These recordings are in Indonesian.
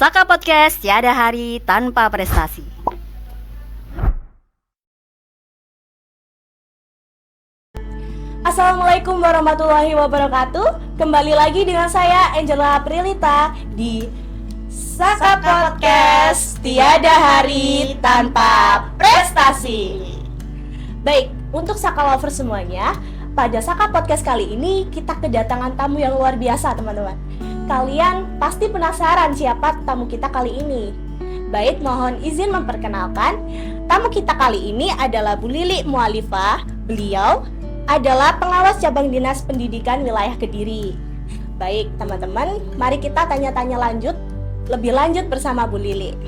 Saka Podcast, tiada hari tanpa prestasi. Assalamualaikum warahmatullahi wabarakatuh. Kembali lagi dengan saya Angela Prilita di Saka Podcast, tiada hari tanpa prestasi. Baik, untuk Saka Lover semuanya, pada Saka Podcast kali ini kita kedatangan tamu yang luar biasa, teman-teman. Kalian pasti penasaran siapa tamu kita kali ini. Baik, mohon izin memperkenalkan. Tamu kita kali ini adalah Bu Lili Mualifah. Beliau adalah pengawas cabang dinas pendidikan wilayah Kediri. Baik, teman-teman, mari kita tanya-tanya lebih lanjut bersama Bu Lili.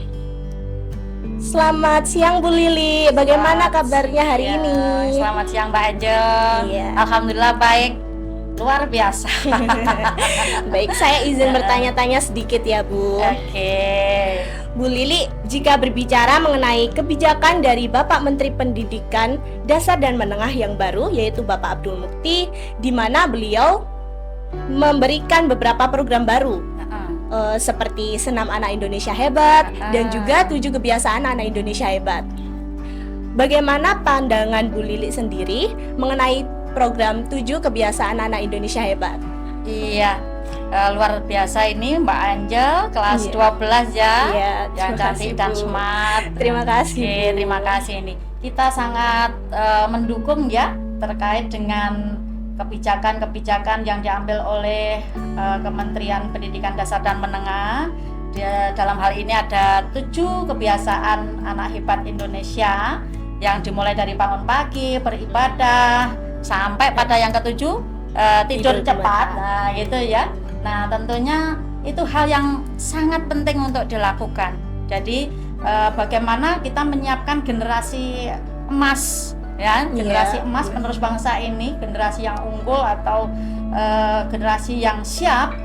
Selamat siang Bu Lili, bagaimana kabarnya hari ini? Selamat siang Mbak Angel. Alhamdulillah baik. Luar biasa. Baik, saya izin bertanya-tanya sedikit ya Bu. Oke. Bu Lili, jika berbicara mengenai kebijakan dari Bapak Menteri Pendidikan Dasar dan Menengah yang baru, yaitu Bapak Abdul Mukti, di mana beliau memberikan beberapa program baru, seperti Senam Anak Indonesia Hebat dan juga 7 Kebiasaan Anak Indonesia Hebat. Bagaimana pandangan Bu Lili sendiri mengenai program 7 Kebiasaan Anak Indonesia Hebat? Iya, luar biasa ini Mbak Angel, kelas 12 ya, yang cantik dan smart. Terima kasih. Oke, terima kasih ini. Kita sangat mendukung ya terkait dengan kebijakan-kebijakan yang diambil oleh Kementerian Pendidikan Dasar dan Menengah. Dalam hal ini ada 7 kebiasaan anak hebat Indonesia yang dimulai dari bangun pagi, beribadah, sampai pada yang ketujuh tidur cepat. Nah gitu ya. Nah tentunya itu hal yang sangat penting untuk dilakukan. Jadi bagaimana kita menyiapkan generasi emas ya, generasi emas penerus bangsa ini, generasi yang unggul atau generasi yang siap,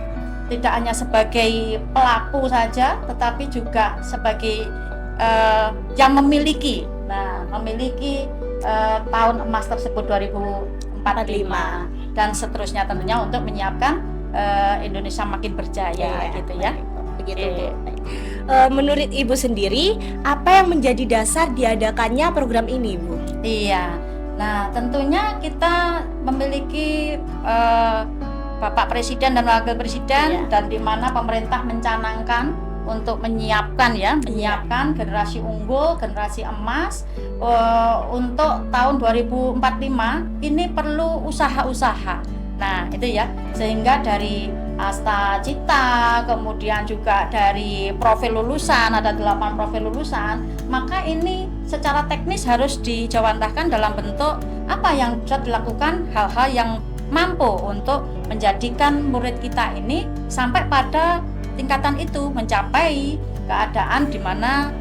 tidak hanya sebagai pelaku saja tetapi juga sebagai yang memiliki tahun emas tersebut 2045 dan seterusnya, tentunya untuk menyiapkan Indonesia makin berjaya gitu ya. Begitu. Menurut Ibu sendiri, apa yang menjadi dasar diadakannya program ini, Bu? Iya. Nah, tentunya kita memiliki Bapak Presiden dan Wakil Presiden dan di mana pemerintah mencanangkan untuk menyiapkan generasi unggul, generasi emas untuk tahun 2045 ini perlu usaha-usaha. Nah, itu ya, sehingga dari Asta Cita, kemudian juga dari profil lulusan, ada 8 profil lulusan, maka ini secara teknis harus dijawantahkan dalam bentuk apa yang bisa dilakukan, hal-hal yang mampu untuk menjadikan murid kita ini sampai pada tingkatan itu, mencapai keadaan di mana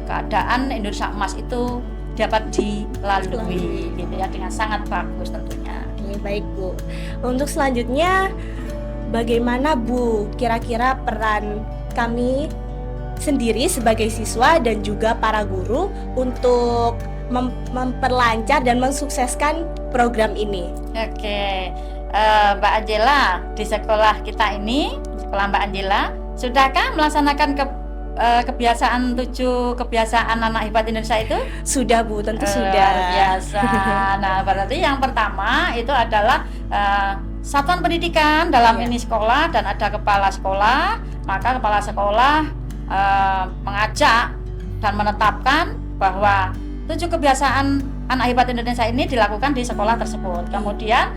keadaan Indonesia emas itu dapat dilalui gitu ya, dengan sangat bagus tentunya. Oke, baik Bu. Untuk selanjutnya, bagaimana Bu kira-kira peran kami sendiri sebagai siswa dan juga para guru untuk memperlancar dan mensukseskan program ini? Oke, Mbak Angela, di sekolah kita ini, sekolah Mbak Angela, sudahkah melaksanakan kebiasaan 7 kebiasaan anak hebat Indonesia itu? Sudah Bu, tentu sudah. Biasa. Nah, berarti yang pertama itu adalah satuan pendidikan dalam ini sekolah dan ada kepala sekolah. Maka kepala sekolah mengajak dan menetapkan bahwa 7 kebiasaan anak hebat Indonesia ini dilakukan di sekolah tersebut. Kemudian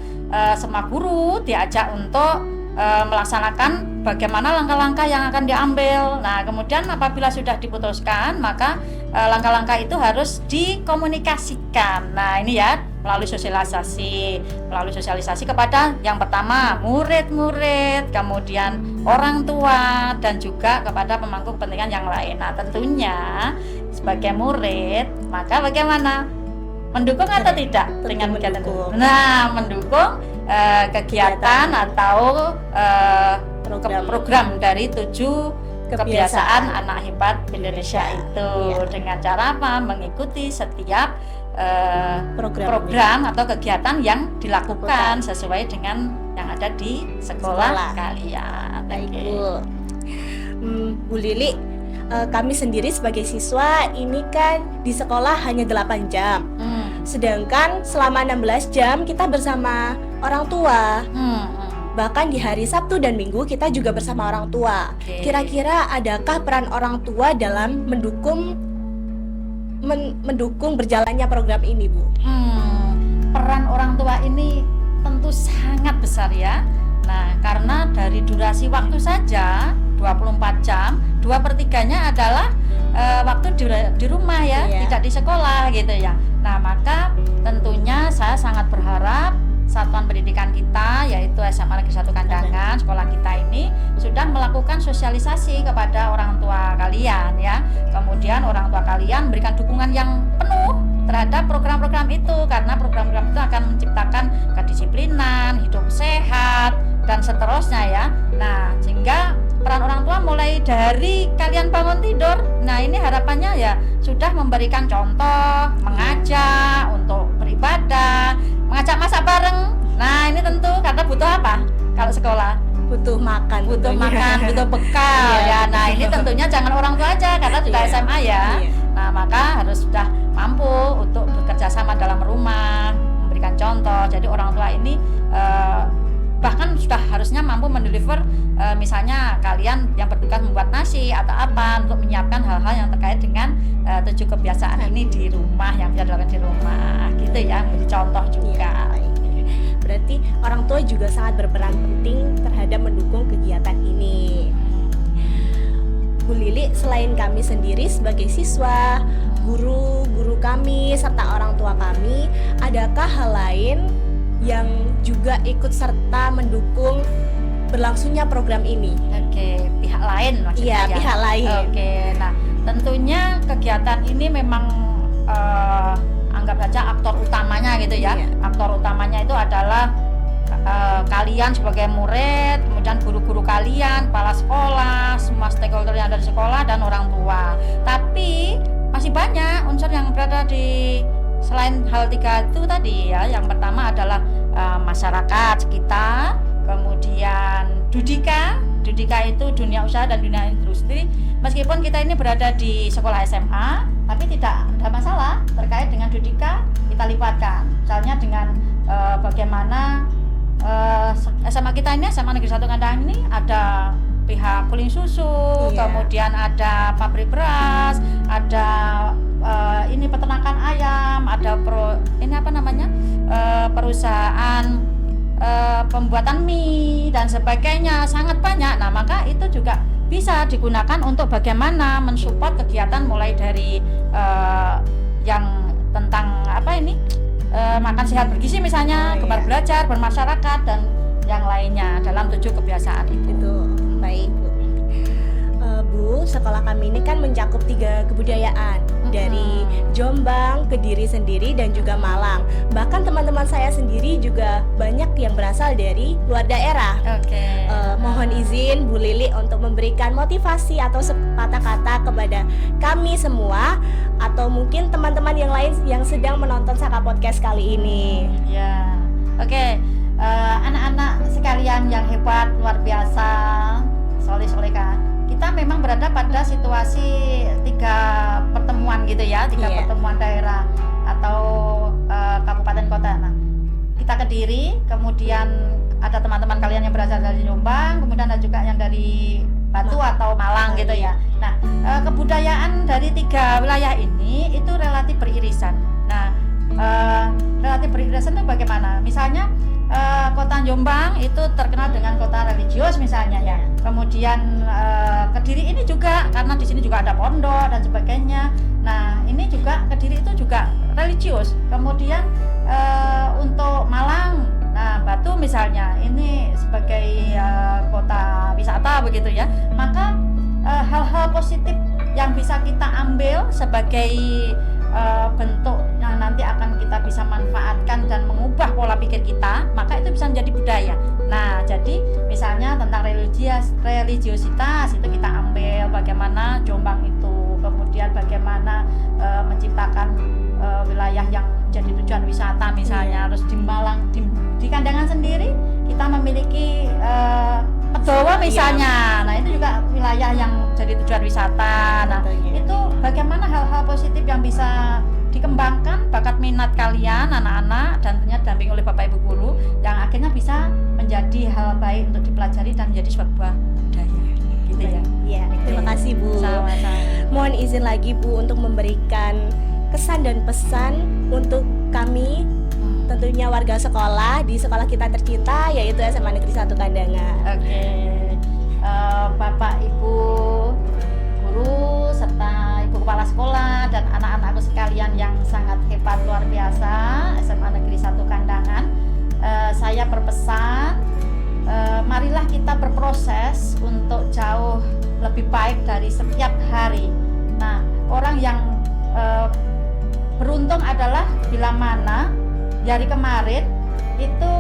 semua guru diajak untuk melaksanakan bagaimana langkah-langkah yang akan diambil. Nah, kemudian apabila sudah diputuskan, maka langkah-langkah itu harus dikomunikasikan. Nah, ini ya, melalui sosialisasi kepada yang pertama murid-murid, kemudian orang tua dan juga kepada pemangku kepentingan yang lain. Nah, tentunya sebagai murid, maka bagaimana? Mendukung atau tidak dengan kegiatan itu? Nah, mendukung kegiatan atau program dari 7 kebiasaan anak hebat Indonesia itu dengan cara apa? Mengikuti setiap program atau kegiatan yang dilakukan sesuai dengan yang ada di sekolah kalian. Baik, Bu. Bu Lili, kami sendiri sebagai siswa ini kan di sekolah hanya 8 jam. Sedangkan selama 16 jam kita bersama orang tua. Bahkan di hari Sabtu dan Minggu kita juga bersama orang tua. Kira-kira adakah peran orang tua dalam mendukung berjalannya program ini, Bu? Peran orang tua ini tentu sangat besar ya. Nah, karena dari durasi waktu saja 24 jam, 2/3-nya adalah waktu di rumah ya, tidak di sekolah gitu ya. Nah, maka tentunya saya sangat berharap satuan pendidikan kita, yaitu SMA Negeri 1 Kandangan, sekolah kita ini sudah melakukan sosialisasi kepada orang tua kalian ya. Kemudian orang tua kalian memberikan dukungan yang penuh terhadap program-program itu, karena program-program itu akan menciptakan kedisiplinan, hidup sehat, dan seterusnya ya. Nah, sehingga peran orang tua mulai dari kalian bangun tidur. Nah, ini harapannya ya sudah memberikan contoh, mengajak untuk beribadah, mengajak masak bareng. Nah, ini tentu karena butuh apa? Kalau sekolah butuh makan, butuh bekal ya. Nah, ini tentunya jangan orang tua aja karena sudah SMA ya. Nah, maka harus sudah mampu untuk bekerja sama dalam rumah, memberikan contoh. Jadi orang tua ini bahkan sudah harusnya mampu mendeliver misalnya kalian yang bertugas membuat nasi atau apa, untuk menyiapkan hal-hal yang terkait dengan 7 kebiasaan ini di rumah, yang bisa dilakukan di rumah gitu ya, menjadi contoh juga. Berarti orang tua juga sangat berperan penting terhadap mendukung kegiatan ini. Bu Lili, selain kami sendiri sebagai siswa, guru kami serta orang tua kami, adakah hal lain yang juga ikut serta mendukung berlangsungnya program ini? Oke, pihak lain maksudnya. Iya, pihak lain. Oke, nah tentunya kegiatan ini memang anggap saja aktor utamanya gitu ya. Aktor utamanya itu adalah kalian sebagai murid, kemudian guru-guru kalian, kepala sekolah, semua stakeholder yang ada di sekolah, dan orang tua. Tapi masih banyak unsur yang berada di selain hal 3 itu tadi ya. Yang pertama adalah masyarakat sekitar, kemudian Dudika itu dunia usaha dan dunia industri. Meskipun kita ini berada di sekolah SMA, tapi tidak ada masalah terkait dengan Dudika, kita libatkan. Misalnya dengan bagaimana SMA kita ini, SMA Negeri 1 Kandangan ini ada pihak kuling susu, kemudian ada pabrik beras, ada ini peternakan ayam, ada perusahaan pembuatan mie dan sebagainya, sangat banyak. Nah, maka itu juga bisa digunakan untuk bagaimana mensupport kegiatan mulai dari yang tentang makan sehat bergizi misalnya, gemar belajar, bermasyarakat, dan yang lainnya dalam 7 kebiasaan itu. Baik, Bu. Bu, sekolah kami ini kan mencakup 3 kebudayaan, dari Jombang, Kediri sendiri, dan juga Malang. Bahkan teman-teman saya sendiri juga banyak yang berasal dari luar daerah. Mohon izin Bu Lili untuk memberikan motivasi atau sepatah kata kepada kami semua, atau mungkin teman-teman yang lain yang sedang menonton Saka Podcast kali ini. Ya, anak-anak sekalian yang hebat, luar biasa, soleh-soleha. Kita memang berada pada situasi 3 pertemuan gitu ya, 3 pertemuan daerah atau kabupaten kota. Nah, kita Kediri, kemudian ada teman-teman kalian yang berasal dari Jombang, kemudian ada juga yang dari Batu atau Malang gitu ya. Nah, kebudayaan dari 3 wilayah ini itu relatif beririsan. Nah, relatif beririsan itu bagaimana? Misalnya kota Jombang itu terkenal dengan kota religius misalnya ya. Kemudian Kediri ini juga karena di sini juga ada pondok dan sebagainya. Nah, ini juga Kediri itu juga religius. Kemudian untuk Malang, nah Batu misalnya ini sebagai kota wisata begitu ya. Maka hal-hal positif yang bisa kita ambil sebagai bentuk yang nanti akan kita bisa manfaatkan dan mengubah pola pikir kita, maka itu bisa menjadi budaya. Nah, jadi misalnya tentang religiositas itu kita ambil bagaimana Jombang itu, kemudian bagaimana menciptakan wilayah yang jadi tujuan wisata misalnya. Terus di Malang, di Kandangan sendiri kita memiliki Kedowo misalnya. Nah, itu juga wilayah yang jadi tujuan wisata. Nah, Tentunya. itu bagaimana hal-hal positif yang bisa dikembangkan bakat minat kalian anak-anak dan tentunya didampingi oleh Bapak Ibu guru yang akhirnya bisa menjadi hal baik untuk dipelajari dan menjadi sebuah budaya. Gitu ya. Iya, terima kasih Bu. Sama-sama. Mohon izin lagi Bu untuk memberikan kesan dan pesan untuk kami, tentunya warga sekolah di sekolah kita tercinta yaitu SMA Negeri 1 Kandangan. Oke. Bapak Ibu guru serta Ibu kepala sekolah dan anak-anakku sekalian yang sangat hebat luar biasa SMA Negeri 1 Kandangan, saya berpesan, marilah kita berproses untuk jauh lebih baik dari setiap hari. Nah, orang yang beruntung adalah bila mana dari kemarin itu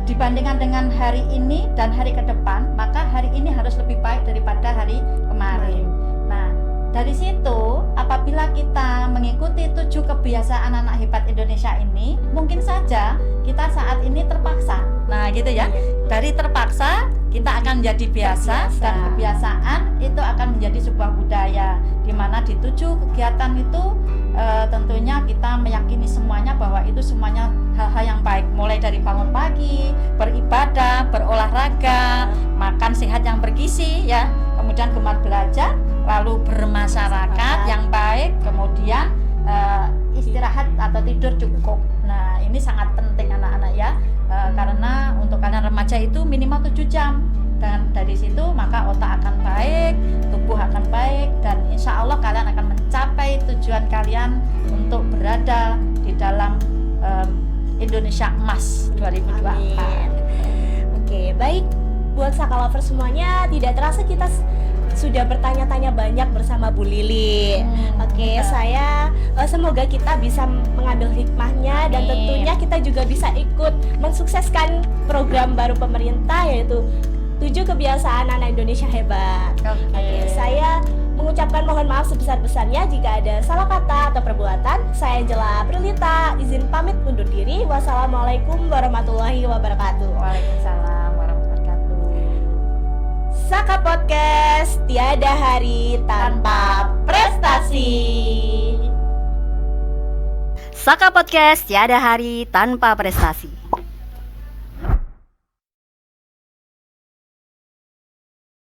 dibandingkan dengan hari ini dan hari ke depan, maka hari ini harus lebih baik daripada hari kemarin. Nah, dari situ apabila kita mengikuti 7 kebiasaan anak hebat Indonesia ini, mungkin saja kita saat ini terpaksa. Nah, gitu ya. Dari terpaksa kita akan jadi biasa dan kebiasaan itu akan menjadi sebuah budaya di mana di 7 kegiatan itu tentunya kita meyakini semuanya bahwa itu semuanya hal-hal yang baik, mulai dari bangun pagi, beribadah, berolahraga, makan sehat yang bergizi ya, kemudian gemar belajar, lalu bermasyarakat yang baik, kemudian istirahat atau tidur cukup. Nah, ini sangat penting anak-anak ya, karena untuk kalian remaja itu minimal 7 jam. Dan dari situ maka otak akan baik, tubuh akan baik, dan insya Allah kalian akan mencapai tujuan kalian untuk berada di dalam Indonesia Emas 2024. Amin. Oke, baik buat Saka Lovers semuanya, tidak terasa kita sudah bertanya-tanya banyak bersama Bu Lili. Oke, saya semoga kita bisa mengambil hikmahnya dan tentunya kita juga bisa ikut mensukseskan program baru pemerintah yaitu 7 kebiasaan anak Indonesia hebat. Oke, saya mengucapkan mohon maaf sebesar-besarnya jika ada salah kata atau perbuatan. Saya Angela Prilita, izin pamit undur diri. Wassalamualaikum warahmatullahi wabarakatuh. Waalaikumsalam warahmatullahi wabarakatuh. Saka Podcast, tiada hari tanpa prestasi. Saka Podcast, tiada hari tanpa prestasi.